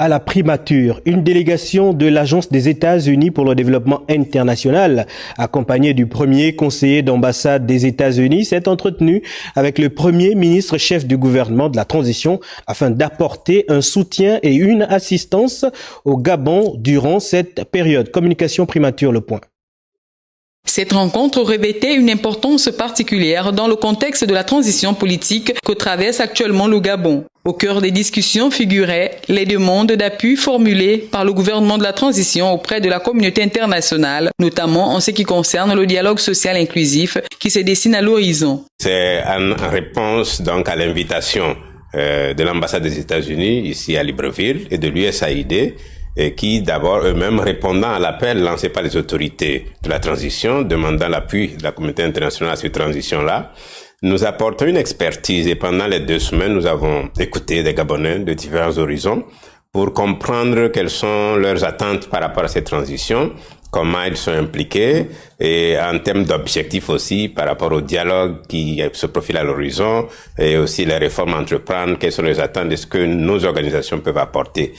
À la primature, une délégation de l'Agence des États-Unis pour le développement international, accompagnée du premier conseiller d'ambassade des États-Unis, s'est entretenue avec le premier ministre chef du gouvernement de la transition afin d'apporter un soutien et une assistance au Gabon durant cette période. Communication primature, le point. Cette rencontre revêtait une importance particulière dans le contexte de la transition politique que traverse actuellement le Gabon. Au cœur des discussions figuraient les demandes d'appui formulées par le gouvernement de la transition auprès de la communauté internationale, notamment en ce qui concerne le dialogue social inclusif qui se dessine à l'horizon. C'est en réponse donc à l'invitation de l'ambassade des États-Unis ici à Libreville et de l'USAID, qui d'abord eux-mêmes répondant à l'appel lancé par les autorités de la transition, demandant l'appui de la communauté internationale à cette transition-là, nous apportons une expertise et pendant les 2 semaines, nous avons écouté des Gabonais de différents horizons pour comprendre quelles sont leurs attentes par rapport à cette transition, comment ils sont impliqués et en termes d'objectifs aussi par rapport au dialogue qui se profile à l'horizon et aussi les réformes à entreprendre, quelles sont les attentes de ce que nos organisations peuvent apporter.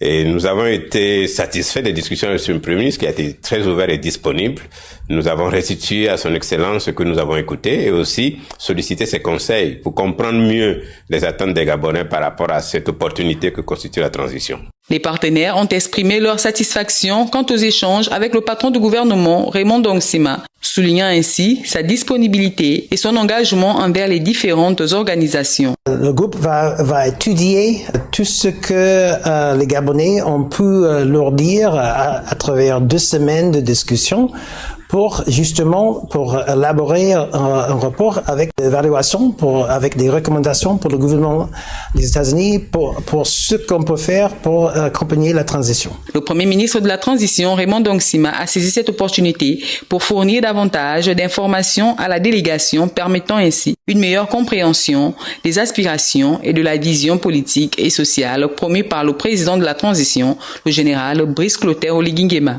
Et nous avons été satisfaits des discussions avec le Premier ministre qui a été très ouvert et disponible. Nous avons restitué à son Excellence ce que nous avons écouté et aussi sollicité ses conseils pour comprendre mieux les attentes des Gabonais par rapport à cette opportunité que constitue la transition. Les partenaires ont exprimé leur satisfaction quant aux échanges avec le patron du gouvernement, Raymond Dongsima, soulignant ainsi sa disponibilité et son engagement envers les différentes organisations. Le groupe va étudier tout ce que les Gabonais ont pu leur dire à travers 2 semaines de discussion pour élaborer un rapport avec des évaluations, avec des recommandations pour le gouvernement des États-Unis pour ce qu'on peut faire pour accompagner la transition. Le Premier ministre de la Transition, Raymond Dongsima, a saisi cette opportunité pour fournir davantage d'informations à la délégation, permettant ainsi une meilleure compréhension des aspirations et de la vision politique et sociale promue par le président de la transition, le général Brice Clotaire Oligui Nguema.